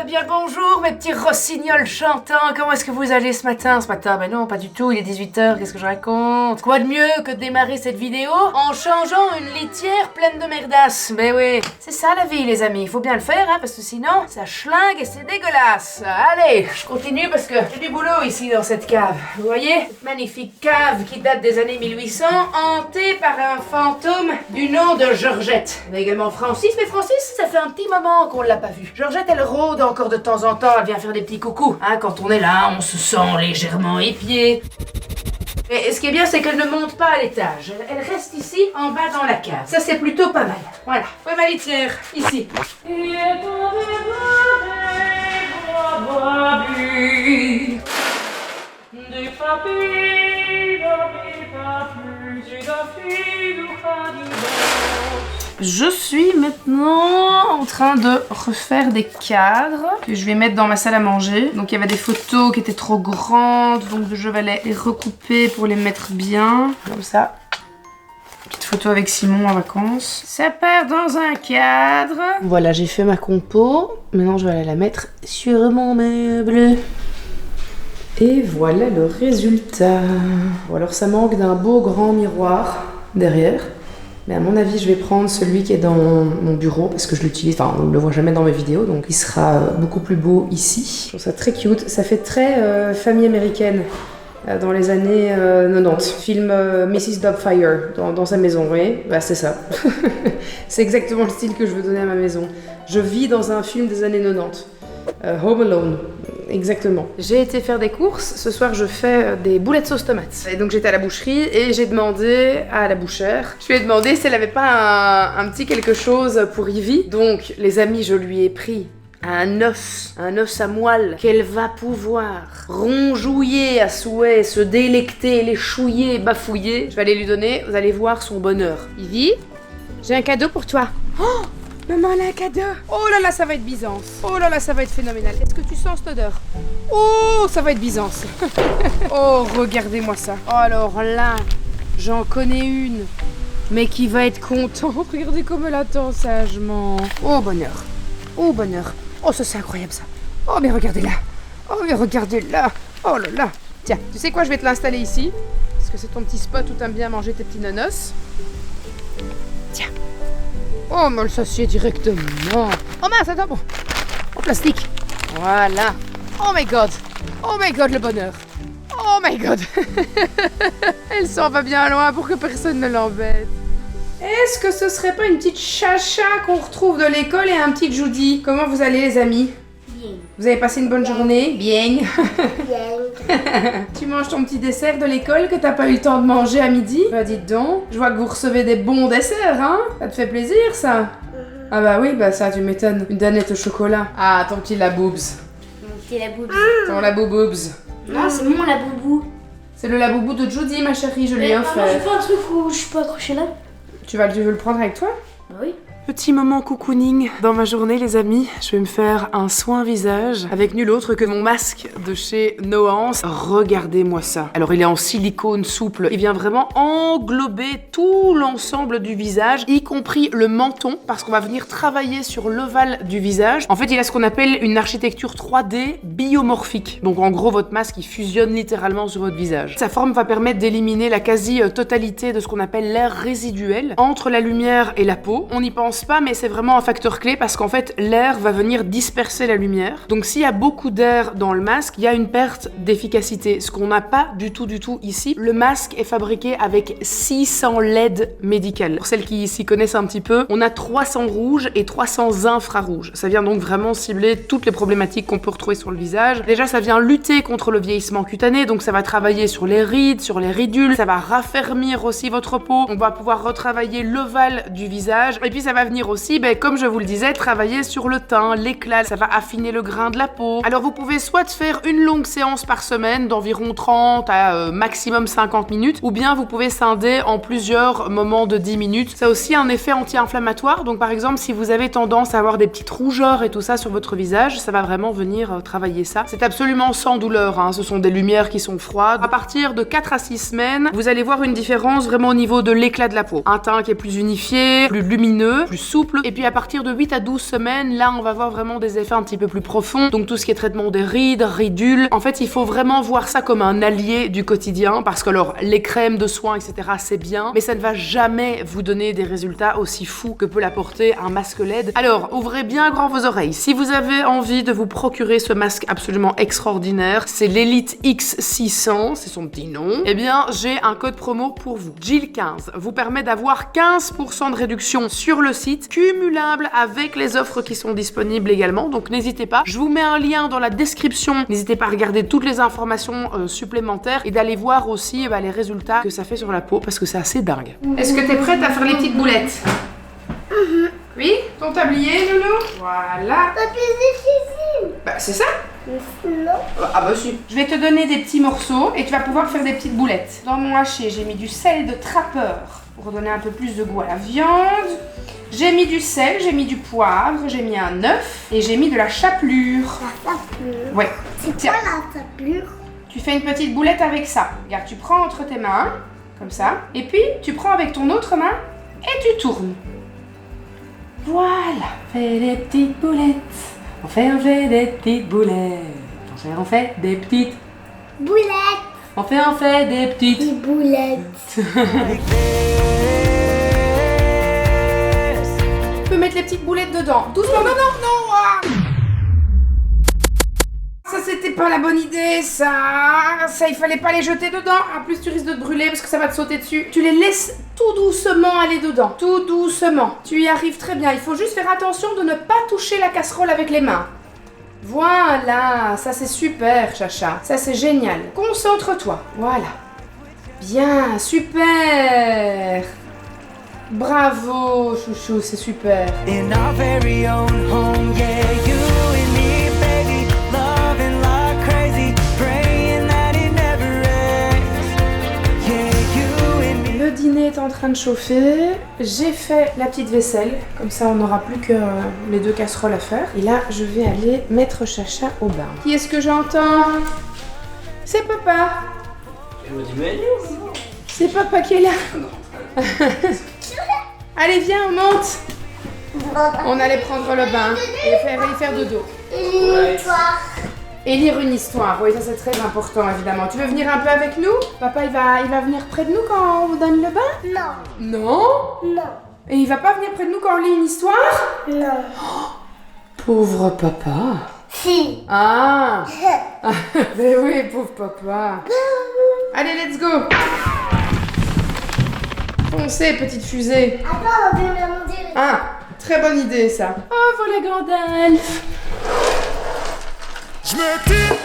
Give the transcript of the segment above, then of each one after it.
bien le bonjour, mes petits rossignols chantants. Comment est-ce que vous allez ce matin? Ben non, pas du tout, il est 18h, qu'est-ce que je raconte? Quoi de mieux que de démarrer cette vidéo en changeant une litière pleine de merdasses? Ben oui, c'est ça la vie les amis, il faut bien le faire, hein, parce que sinon, ça schlingue et c'est dégueulasse. Allez, je continue parce que j'ai du boulot ici dans cette cave. Vous voyez? Cette magnifique cave qui date des années 1800, hantée par un fantôme du nom de Georgette. Mais également Francis, mais Francis, ça fait un petit moment qu'on l'a pas vu. Georgette, elle rôde encore de temps en temps, elle vient faire des petits coucous. Hein, quand on est là, on se sent légèrement épié. Et ce qui est bien, c'est qu'elle ne monte pas à l'étage. Elle reste ici, en bas dans la cave. Ça, c'est plutôt pas mal. Voilà. Ouais, ma litière, ici. Je suis maintenant en train de refaire des cadres que je vais mettre dans ma salle à manger. Donc il y avait des photos qui étaient trop grandes, donc je vais les recouper pour les mettre bien, comme ça. Petite photo avec Simon en vacances. Ça part dans un cadre. Voilà, j'ai fait ma compo. Maintenant je vais aller la mettre sur mon meuble. Et voilà le résultat. Bon alors ça manque d'un beau grand miroir derrière. Mais à mon avis, je vais prendre celui qui est dans mon bureau parce que je l'utilise, enfin on ne le voit jamais dans mes vidéos, donc il sera beaucoup plus beau ici. Je trouve ça très cute, ça fait très famille américaine dans les années 90. Film Mrs. Doubtfire dans sa maison, vous voyez? Bah c'est ça. C'est exactement le style que je veux donner à ma maison. Je vis dans un film des années 90. Home Alone, exactement. J'ai été faire des courses, ce soir je fais des boulettes sauce tomates. Et donc j'étais à la boucherie et j'ai demandé à la bouchère, je lui ai demandé si elle avait pas un petit quelque chose pour Ivy. Donc les amis, je lui ai pris un os à moelle qu'elle va pouvoir ronjouiller à souhait, se délecter, l'échouiller, bafouiller. Je vais aller lui donner, vous allez voir son bonheur. Ivy, j'ai un cadeau pour toi. Oh! Maman, elle a un cadeau. Oh là là, ça va être Byzance. Oh là là, ça va être phénoménal. Est-ce que tu sens cette odeur? Oh, ça va être Byzance. Oh, regardez-moi ça. Oh, alors là, j'en connais une. Mais qui va être contente. Regardez comme elle attend sagement. Oh, bonheur. Oh, bonheur. Oh, ça, c'est incroyable, ça. Oh, mais regardez là. Oh, mais regardez là. Oh là là. Tiens, tu sais quoi, je vais te l'installer ici. Parce que c'est ton petit spot où t'aimes bien manger tes petits nonos. Tiens. Oh, mais le s'assied directement. Oh mince, attends, bon. En plastique. Voilà. Oh my god. Oh my god, le bonheur. Oh my god. Elle s'en va bien loin pour que personne ne l'embête. Est-ce que ce serait pas une petite chacha qu'on retrouve de l'école et un petit Judy? Comment vous allez les amis? Bien. Vous avez passé une bonne journée? Bien. Bien. Tu manges ton petit dessert de l'école que t'as pas eu le temps de manger à midi? Bah dites donc, je vois que vous recevez des bons desserts, hein? Ça te fait plaisir ça? Ah bah oui, bah ça tu m'étonnes. Une danette au chocolat. Ah, ton petit laboobs. Mon petit laboobs. Ton laboobs. Non, c'est mon laboubou. C'est le laboubou de Judy, ma chérie, je lui ai offert. J'ai fait un truc où je peux accrocher là. Tu veux le prendre avec toi? Bah oui. Petit moment cocooning dans ma journée les amis, je vais me faire un soin visage avec nul autre que mon masque de chez Noance. Regardez-moi ça. Alors il est en silicone souple, il vient vraiment englober tout l'ensemble du visage, y compris le menton, parce qu'on va venir travailler sur l'ovale du visage. En fait il a ce qu'on appelle une architecture 3D biomorphique. Donc en gros votre masque il fusionne littéralement sur votre visage. Sa forme va permettre d'éliminer la quasi-totalité de ce qu'on appelle l'air résiduel entre la lumière et la peau. On y pense pas, mais c'est vraiment un facteur clé parce qu'en fait l'air va venir disperser la lumière. Donc s'il y a beaucoup d'air dans le masque, il y a une perte d'efficacité, ce qu'on n'a pas du tout ici. Le masque est fabriqué avec 600 LED médicales. Pour celles qui s'y connaissent un petit peu, on a 300 rouges et 300 infrarouges. Ça vient donc vraiment cibler toutes les problématiques qu'on peut retrouver sur le visage. Déjà ça vient lutter contre le vieillissement cutané, donc ça va travailler sur les rides, sur les ridules, ça va raffermir aussi votre peau, on va pouvoir retravailler l'ovale du visage, et puis ça va venir aussi, comme je vous le disais, travailler sur le teint, l'éclat, ça va affiner le grain de la peau. Alors vous pouvez soit faire une longue séance par semaine d'environ 30 à maximum 50 minutes, ou bien vous pouvez scinder en plusieurs moments de 10 minutes. Ça a aussi un effet anti-inflammatoire, donc par exemple si vous avez tendance à avoir des petites rougeurs et tout ça sur votre visage, ça va vraiment venir travailler ça. C'est absolument sans douleur, hein. Ce sont des lumières qui sont froides. À partir de 4 à 6 semaines, vous allez voir une différence vraiment au niveau de l'éclat de la peau. Un teint qui est plus unifié, plus lumineux, plus souple. Et puis à partir de 8 à 12 semaines, là on va voir vraiment des effets un petit peu plus profonds. Donc tout ce qui est traitement des rides, ridules. En fait, il faut vraiment voir ça comme un allié du quotidien parce que alors les crèmes de soins, etc. c'est bien, mais ça ne va jamais vous donner des résultats aussi fous que peut l'apporter un masque LED. Alors ouvrez bien grand vos oreilles. Si vous avez envie de vous procurer ce masque absolument extraordinaire, c'est l'Elite X600, c'est son petit nom. Eh bien, j'ai un code promo pour vous. Jill15 vous permet d'avoir 15% de réduction sur le site, cumulable avec les offres qui sont disponibles également. Donc n'hésitez pas. Je vous mets un lien dans la description. N'hésitez pas à regarder toutes les informations supplémentaires et d'aller voir aussi les résultats que ça fait sur la peau parce que c'est assez dingue. Est-ce que t'es prête à faire les petites boulettes? Oui? Ton tablier, Loulou? Voilà. C'est plus difficile. Bah, c'est ça? Non. Ah bah si. Je vais te donner des petits morceaux et tu vas pouvoir faire des petites boulettes. Dans mon haché, j'ai mis du sel de trappeur pour donner un peu plus de goût à la viande. J'ai mis du sel, j'ai mis du poivre, j'ai mis un œuf et j'ai mis de la chapelure. La chapelure. Ouais. C'est Tiens. quoi la chapelure? Tu fais une petite boulette avec ça. Regarde, tu prends entre tes mains, comme ça, et puis tu prends avec ton autre main et tu tournes. Voilà. Fais des petites boulettes. On fait des petites boulettes. On fait des petites Boulettes. On fait des petites Des boulettes. Tu peux mettre les petites boulettes dedans. Doucement, non, non, non. Ah. Ça, c'était pas la bonne idée, ça. Ça, il fallait pas les jeter dedans. En plus, tu risques de te brûler parce que ça va te sauter dessus. Tu les laisses tout doucement aller dedans. Tout doucement. Tu y arrives très bien. Il faut juste faire attention de ne pas toucher la casserole avec les mains. Voilà, ça c'est super, Chacha. Ça c'est génial. Concentre-toi. Voilà. Bien, super. Bravo, chouchou, c'est super. In our very own home, yeah, you and me, baby, loving like crazy, praying that it never ends. Yeah, you and me. Le dîner est en train de chauffer. J'ai fait la petite vaisselle, comme ça on n'aura plus que les 2 casseroles à faire. Et là, je vais aller mettre Chacha au bain. Qui est-ce que j'entends? C'est papa. C'est papa qui est là. Allez, viens, on monte. On allait prendre le bain et faire dodo. Et lire une histoire. Oui, ça c'est très important, évidemment. Tu veux venir un peu avec nous? Papa, il va venir près de nous quand on vous donne le bain? Non. Non? Non. Et il va pas venir près de nous quand on lit une histoire? Non. Pauvre papa. Si. Ah. Mais oui, pauvre papa. Allez, let's go. Foncez, petite fusée. Attends, on vient de monter. Ah, très bonne idée ça. Oh, voilà Gandalf. Je me tire.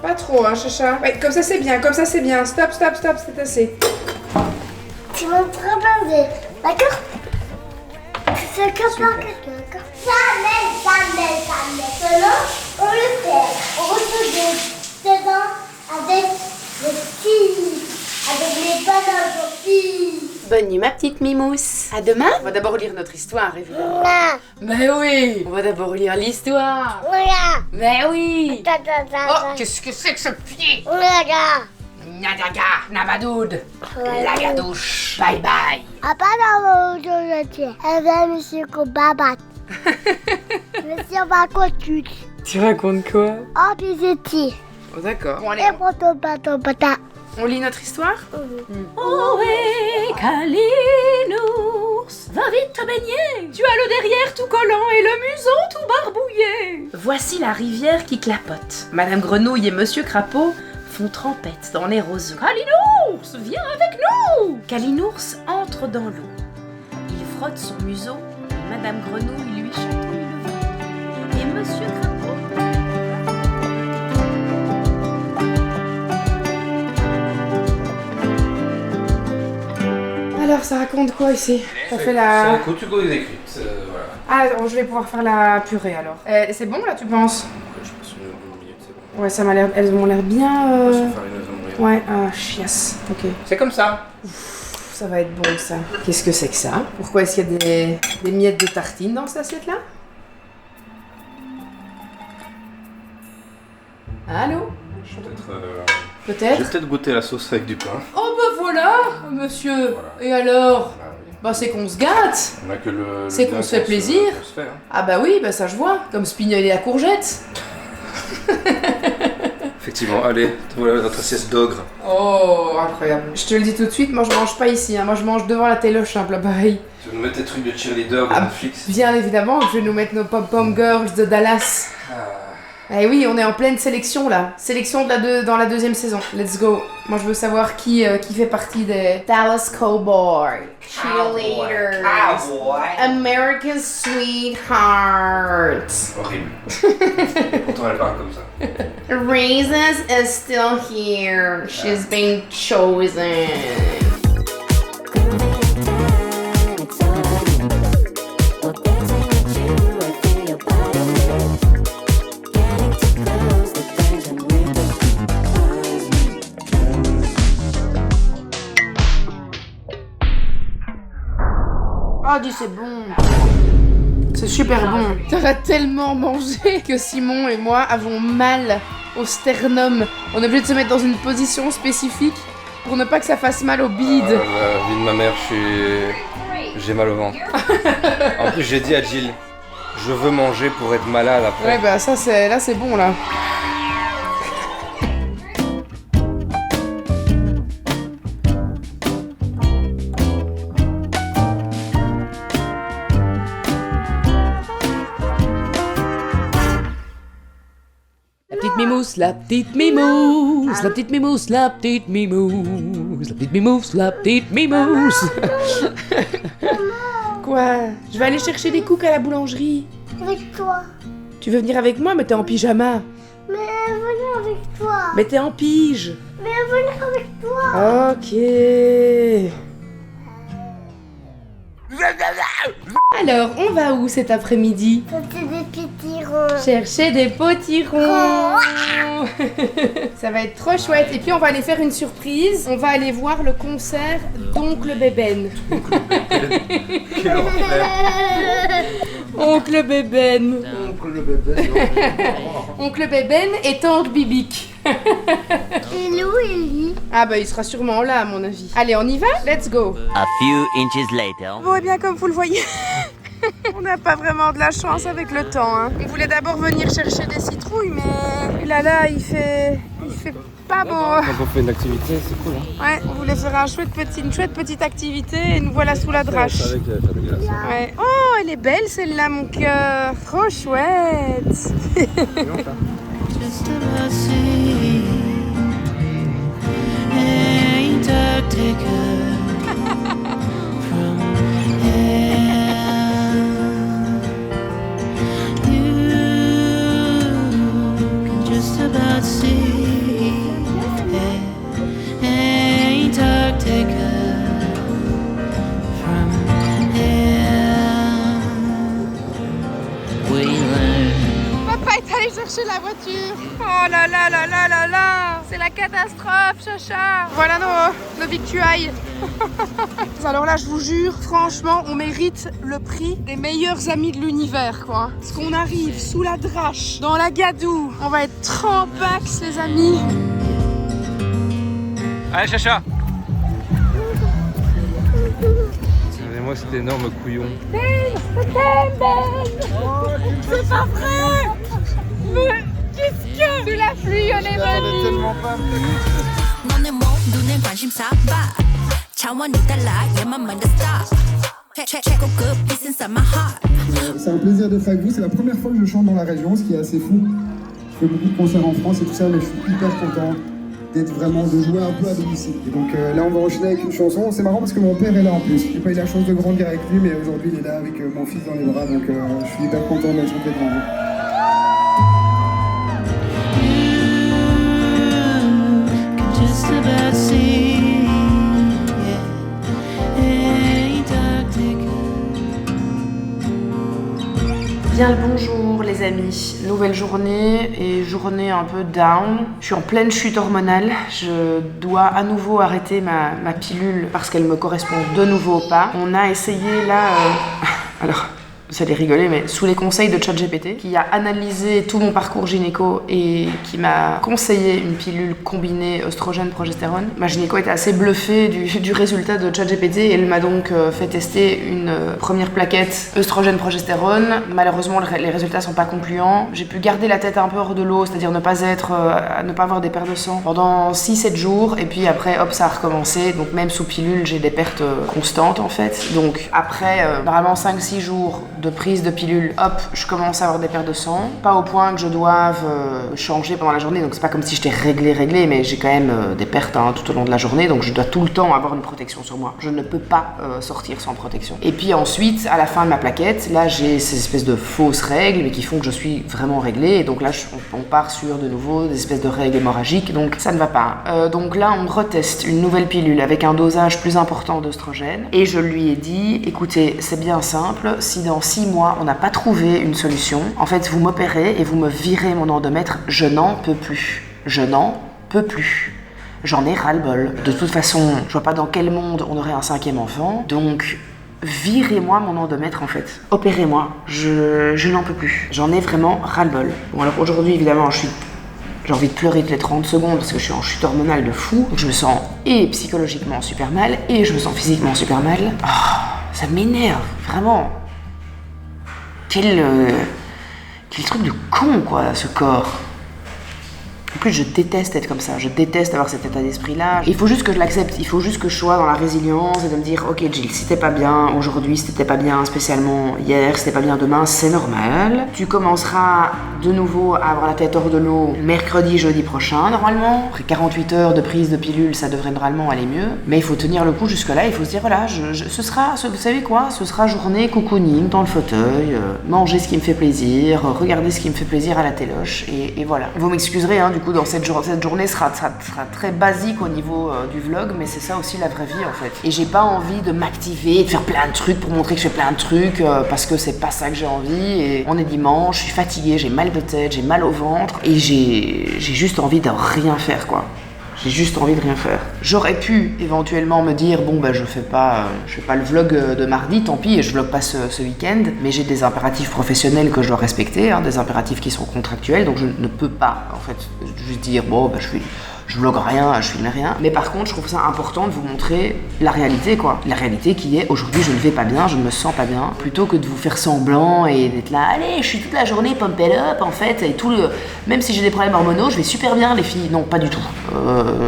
Pas trop, hein, Chacha. Ouais, comme ça c'est bien, comme ça c'est bien. Stop, stop, stop, c'est assez. Tu vas très bien, d'accord? C'est comme ça que d'accord? Jamais. Seulement, on le fait. On retourne dedans avec les bananes sorties. Bonne nuit ma petite mimousse. À demain. On va d'abord lire notre histoire, évidemment. Là, Mais oui. On va d'abord lire l'histoire. là. Mais oui. Oh, Oh, qu'est-ce que c'est que ce pied? là. Nadaga, nabadoud. Lagadouche. Bye bye. Papa dans mon dossier. Elle va monsieur Kobabat. Monsieur Bakotut. Tu racontes quoi? Oh, bisiti. Oh, d'accord. Bon, allez, Et poto pato pata. on lit notre histoire? Ohé, Kalinours, va vite te baigner. Tu as le derrière tout collant et le museau tout barbouillé. Voici la rivière qui clapote. Madame Grenouille et Monsieur Crapaud font trempette dans les roseaux. Kalinours, viens avec nous. Kalinours entre dans l'eau. Il frotte son museau et Madame Grenouille lui chatouille le ventre. Et Monsieur Crapaud... Alors, ça raconte quoi ici? Ça fait C'est la... un coup to go exécute, voilà. Ah, bon, je vais pouvoir faire la purée alors. C'est bon là, tu penses? Je pense une minute, c'est bon. Ouais, ça m'a l'air... Elles ont l'air bien... On va se faire une oeuf Ouais, ah, chiasse. Ok. C'est comme ça. Ça va être bon ça. Qu'est-ce que c'est que ça? Pourquoi est-ce qu'il y a des miettes de tartine dans cette assiette là? Allô? Je vais peut-être Peut-être? peut-être goûter la sauce avec du pain. Oh bah voilà, monsieur. Voilà. Et alors? Ah oui. Bah c'est qu'on se gâte. On a que le C'est bien qu'on se fait plaisir. qu'on se fait, hein. Ah bah oui, bah ça je vois. Comme Spignol et la courgette. Effectivement, allez, voilà notre assiette d'ogre. Oh, incroyable. Je te le dis tout de suite, moi je mange pas ici, hein. Moi je mange devant la téloche, un plat pareil. Tu veux nous mettre tes trucs de cheerleader de Ah, Netflix? Bien évidemment, je vais nous mettre nos pom-pom girls de Dallas. Eh oui, on est en pleine sélection là. Sélection dans la deuxième saison. Let's go. Moi je veux savoir qui fait partie des Dallas Cowboys. Cheerleaders. America's Sweethearts. Horrible. Pourtant elle parle comme ça. Raisins is still here. She's been chosen. Oh, dis c'est bon. C'est super bon. T'auras tellement mangé que Simon et moi avons mal au sternum. On est obligé de se mettre dans une position spécifique pour ne pas que ça fasse mal au bide. La vie de ma mère, j'ai mal au ventre. En plus, j'ai dit à Jill, je veux manger pour être malade après. Ouais, bah ça c'est là, c'est bon là. La petite mimousse, la petite mimousse, la petite mimousse, la petite mimousse, la petite mimousse. Quoi? Je vais aller chercher des cookies à la boulangerie. Avec toi. Tu veux venir avec moi? Mais t'es en pyjama. Mais venir avec toi. Mais t'es en pige. Mais venir avec toi. Ok. Alors, on va où cet après-midi? C'était des petits ronds. Chercher des potirons. Ça va être trop chouette. Et puis on va aller faire une surprise. On va aller voir le concert d'Oncle Bébène. Quel enfer. Oncle Bébène. Oncle le bébé. Oncle Bébène et Tante Bibic. Et Lou, Ellie. Ah bah il sera sûrement là à mon avis. Allez, on y va? Let's go. A few inches later. Bon, et bien comme vous le voyez, on n'a pas vraiment de la chance avec le temps. Hein. On voulait d'abord venir chercher des citrouilles, mais là, il fait pas beau. Quand on fait une activité, c'est cool. Hein. Ouais, on voulait faire une chouette petite activité et nous voilà sous la drache. Avec faire des glaces. Ouais. Oh, elle est belle celle-là, mon cœur. Trop chouette. Just about see. Ain't dark taker from hell. You can just about see. Ain't dark taker from hell. We learn. Papa est allé chercher la voiture. Oh là là là là là là. C'est la catastrophe, chacha. Voilà nos victuailles. Alors là, je vous jure, franchement, on mérite le prix des meilleurs amis de l'univers, quoi. Parce qu'on arrive sous la drache, dans la gadoue. On va être trempax, les amis. Allez, Chacha. Regardez-moi cet énorme couillon. C'est pas vrai. Mais qu'est-ce que c'est la pluie, on est venu. Tellement pas. 너네 눈에 관심 사봐 차원이 달라 얘만만 더 stop 최고급 It's inside my heart. C'est un plaisir d'être avec vous, c'est la première fois que je chante dans la région, ce qui est assez fou. Je fais beaucoup de concerts en France et tout ça, mais je suis hyper content d'être vraiment, de jouer un peu à domicile. Et donc là on va enchaîner avec une chanson, c'est marrant parce que mon père est là en plus. J'ai pas eu la chance de grandir avec lui, mais aujourd'hui il est là avec mon fils dans les bras, donc je suis hyper content d'être chanté devant vous. Just about see. Ain't dark taker. Bien le bonjour les amis, nouvelle journée et journée un peu down. Je suis en pleine chute hormonale, je dois à nouveau arrêter ma pilule parce qu'elle me correspond de nouveau pas. On a essayé là... Alors, vous allez rigoler, mais sous les conseils de ChatGPT, qui a analysé tout mon parcours gynéco et qui m'a conseillé une pilule combinée œstrogène-progestérone, ma gynéco était assez bluffée du résultat de ChatGPT et elle m'a donc fait tester une première plaquette œstrogène-progestérone. Malheureusement, les résultats sont pas concluants. J'ai pu garder la tête un peu hors de l'eau, c'est-à-dire ne pas avoir des pertes de sang pendant 6-7 jours et puis après, hop, ça a recommencé. Donc même sous pilule, j'ai des pertes constantes en fait. Donc après, normalement 5-6 jours de prise de pilule, hop, je commence à avoir des pertes de sang. Pas au point que je doive changer pendant la journée, donc c'est pas comme si j'étais réglée, mais j'ai quand même des pertes tout au long de la journée, donc je dois tout le temps avoir une protection sur moi. Je ne peux pas sortir sans protection. Et puis ensuite, à la fin de ma plaquette, là j'ai ces espèces de fausses règles, mais qui font que je suis vraiment réglée, et donc là on part sur de nouveau des espèces de règles hémorragiques, donc ça ne va pas. Donc là on reteste une nouvelle pilule avec un dosage plus important d'œstrogène, et je lui ai dit, écoutez, c'est bien simple, si dans 6 mois on n'a pas trouvé une solution, en fait vous m'opérez et vous me virez mon endomètre, je n'en peux plus. Je n'en peux plus. J'en ai ras-le-bol. De toute façon, je vois pas dans quel monde on aurait un 5e enfant, donc virez-moi mon endomètre en fait. Opérez-moi. Je n'en peux plus. J'en ai vraiment ras-le-bol. Bon alors aujourd'hui évidemment j'ai envie de pleurer toutes les 30 secondes parce que je suis en chute hormonale de fou. Donc je me sens et psychologiquement super mal et je me sens physiquement super mal. Oh, ça m'énerve, vraiment. Quel truc de con quoi, ce corps. En plus, je déteste être comme ça, je déteste avoir cet état d'esprit-là. Il faut juste que je l'accepte, il faut juste que je sois dans la résilience et de me dire, ok Jill, si t'es pas bien aujourd'hui, si t'étais pas bien spécialement hier, si t'es pas bien demain, c'est normal. Tu commenceras de nouveau à avoir la tête hors de l'eau mercredi, jeudi prochain, normalement. Après 48 heures de prise de pilule, ça devrait normalement aller mieux. Mais il faut tenir le coup jusque-là, il faut se dire, voilà, vous savez quoi, ce sera journée cocooning dans le fauteuil, manger ce qui me fait plaisir, regarder ce qui me fait plaisir à la téloche, et voilà. Vous m'excuserez, du coup, dans cette journée sera très basique au niveau du vlog, mais c'est ça aussi la vraie vie en fait. Et j'ai pas envie de m'activer, de faire plein de trucs pour montrer que je fais plein de trucs, parce que c'est pas ça que j'ai envie. Et on est dimanche, je suis fatiguée, j'ai mal de tête, j'ai mal au ventre, et j'ai juste envie de rien faire quoi. J'ai juste envie de rien faire. J'aurais pu éventuellement me dire, bon bah je fais pas le vlog de mardi, tant pis, et je vlog pas ce week-end, mais j'ai des impératifs professionnels que je dois respecter, des impératifs qui sont contractuels, donc je ne peux pas en fait juste dire, bon bah je vlog rien, je filme rien. Mais par contre, je trouve ça important de vous montrer la réalité, quoi. La réalité qui est, aujourd'hui, je ne vais pas bien, je ne me sens pas bien. Plutôt que de vous faire semblant et d'être là, allez, je suis toute la journée pumped up, en fait, et même si j'ai des problèmes hormonaux, je vais super bien, les filles. Non, pas du tout.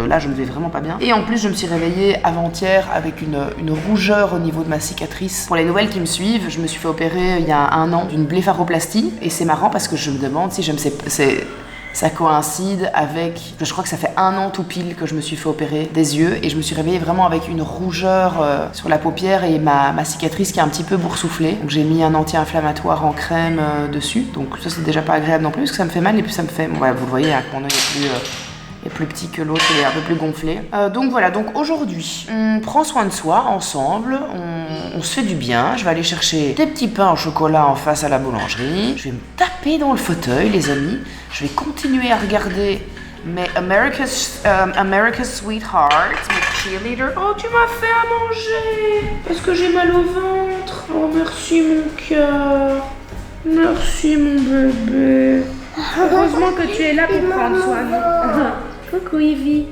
Là, je ne vais vraiment pas bien. Et en plus, je me suis réveillée avant-hier avec une rougeur au niveau de ma cicatrice. Pour les nouvelles qui me suivent, je me suis fait opérer il y a 1 an d'une blépharoplastie. Et c'est marrant parce que je me demande si ça coïncide avec, je crois que ça fait 1 an tout pile que je me suis fait opérer des yeux et je me suis réveillée vraiment avec une rougeur sur la paupière et ma cicatrice qui est un petit peu boursouflée. Donc j'ai mis un anti-inflammatoire en crème dessus, donc ça c'est déjà pas agréable non plus parce que ça me fait mal et puis ça me fait, bon, ouais, vous le voyez, mon œil est plus petit que l'autre, il est un peu plus gonflé. Donc voilà, donc aujourd'hui, on prend soin de soi ensemble, on se fait du bien. Je vais aller chercher des petits pains au chocolat en face à la boulangerie. Je vais me taper dans le fauteuil, les amis. Je vais continuer à regarder mes America's Sweetheart, mes cheerleader. Oh, tu m'as fait à manger parce que j'ai mal au ventre. Oh, merci mon cœur. Merci mon bébé. Heureusement que tu es là pour prendre soin de moi. Coucou Ivy.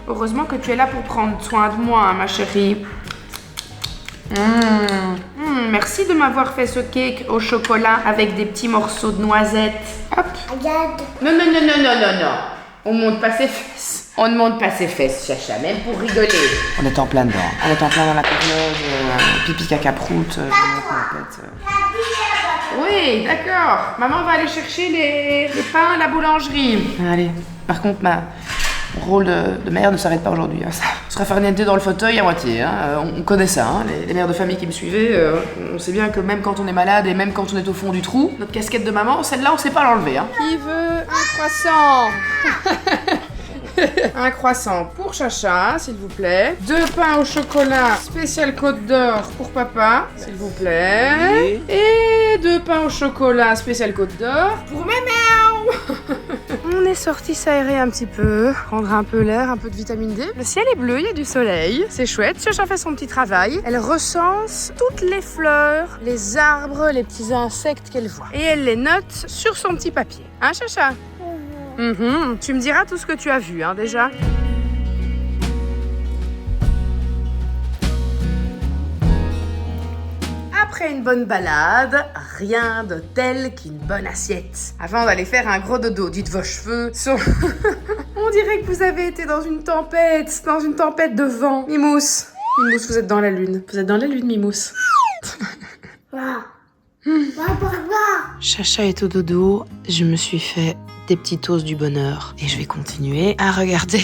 Heureusement que tu es là pour prendre soin de moi, hein, ma chérie. Merci de m'avoir fait ce cake au chocolat avec des petits morceaux de noisettes. Hop. Regarde. Non. On monte pas ses fesses. On ne monte pas ses fesses, Chacha, même pour rigoler. On est en plein dedans. On est en plein dans la période pipi caca prout. Oui, d'accord. Maman va aller chercher les pains à la boulangerie. Allez. Par contre, mon rôle de mère ne s'arrête pas aujourd'hui. Ça sera farniente dans le fauteuil à moitié. On connaît ça. Les mères de famille qui me suivaient, on sait bien que même quand on est malade et même quand on est au fond du trou, notre casquette de maman, celle-là, on sait pas l'enlever. Qui veut un croissant? Un croissant pour Chacha, s'il vous plaît. 2 pains au chocolat spécial Côte d'Or pour papa, s'il vous plaît. Et 2 pains au chocolat spécial Côte d'Or pour Méméo. On est sorti s'aérer un petit peu, prendre un peu l'air, un peu de vitamine D. Le ciel est bleu, il y a du soleil, c'est chouette. Chacha fait son petit travail. Elle recense toutes les fleurs, les arbres, les petits insectes qu'elle voit. Et elle les note sur son petit papier. Hein, Chacha? Tu me diras tout ce que tu as vu, hein, déjà. Après une bonne balade, rien de tel qu'une bonne assiette. Avant d'aller faire un gros dodo, dites vos cheveux sont... On dirait que vous avez été dans une tempête de vent. Mimousse, vous êtes dans la lune. Vous êtes dans la lune, Mimousse. Chacha est au dodo, je me suis fait des petits toasts du bonheur. Et je vais continuer à regarder...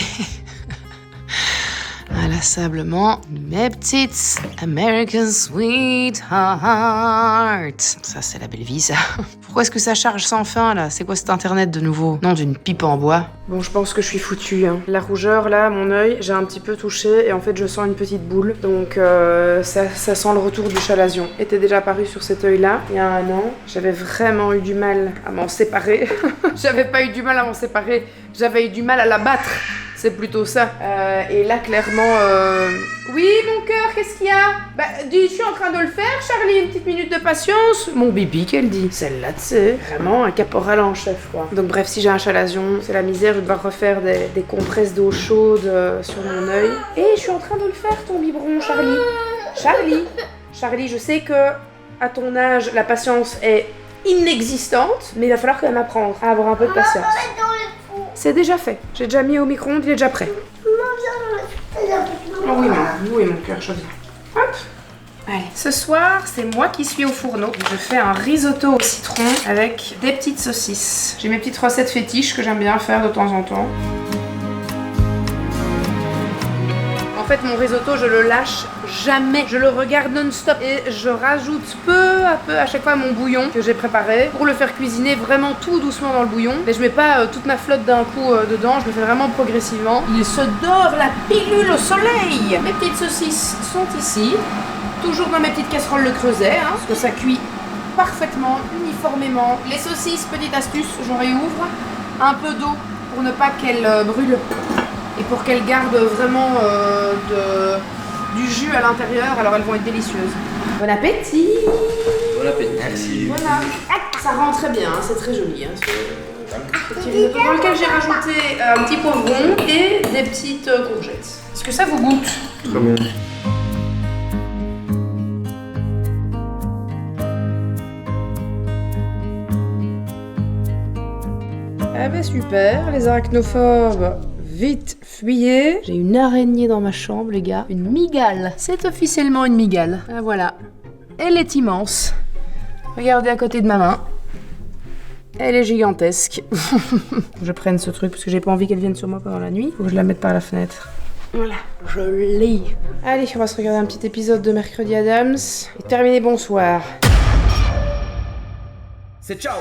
inlassablement mes petites American Sweetheart. Ça, c'est la belle vie, ça. Pourquoi est-ce que ça charge sans fin, là? C'est quoi cet internet de nouveau? Non, d'une pipe en bois. Bon, je pense que je suis foutue, hein. La rougeur, là, mon œil, j'ai un petit peu touché et en fait, je sens une petite boule. Donc, ça sent le retour du chalazion. Était déjà apparu sur cet œil-là il y a 1 an. J'avais vraiment eu du mal à m'en séparer. J'avais pas eu du mal à m'en séparer. J'avais eu du mal à la battre. C'est plutôt ça. Et là, clairement... Oui, mon cœur, qu'est-ce qu'il y a? Bah, dis, je suis en train de le faire, Charlie, une petite minute de patience. Mon bibi, qu'elle dit. Celle-là, tu sais, vraiment un caporal en chef, quoi. Donc bref, si j'ai un chalazion, c'est la misère, je vais devoir refaire des compresses d'eau chaude sur mon œil. Et je suis en train de le faire, ton biberon, Charlie. Charlie, je sais que à ton âge, la patience est inexistante, mais il va falloir quand même apprendre à avoir un peu de patience. C'est déjà fait. J'ai déjà mis au micro-ondes, il est déjà prêt. Oh oui, mon cœur, je viens. Hop. Allez. Ce soir, c'est moi qui suis au fourneau. Je fais un risotto au citron avec des petites saucisses. J'ai mes petites recettes fétiches que j'aime bien faire de temps en temps. En fait, mon risotto, je le lâche jamais. Je le regarde non-stop et je rajoute peu à peu à chaque fois mon bouillon que j'ai préparé pour le faire cuisiner vraiment tout doucement dans le bouillon. Mais je mets pas toute ma flotte d'un coup dedans, je le fais vraiment progressivement. Il se dort la pilule au soleil. Mes petites saucisses sont ici, toujours dans mes petites casseroles le creuset, hein, parce que ça cuit parfaitement, uniformément. Les saucisses, petite astuce, j'en réouvre un peu d'eau pour ne pas qu'elles brûlent. Et pour qu'elles gardent vraiment du jus à l'intérieur, alors elles vont être délicieuses. Bon appétit! Bon appétit. Merci. Voilà. Ça rend très bien, hein, c'est très joli. Hein, dans lequel j'ai rajouté un petit poivron et des petites courgettes. Est-ce que ça vous goûte? Très bien. Ah bah super, les arachnophobes. Vite, fuyez. J'ai une araignée dans ma chambre, les gars. Une mygale. C'est officiellement une mygale. Ah, voilà. Elle est immense. Regardez à côté de ma main. Elle est gigantesque. Je prenne ce truc parce que j'ai pas envie qu'elle vienne sur moi pendant la nuit. Faut que je la mette par la fenêtre. Voilà, je l'ai. Allez, on va se regarder un petit épisode de Mercredi Addams. Et terminé, bonsoir. C'est ciao.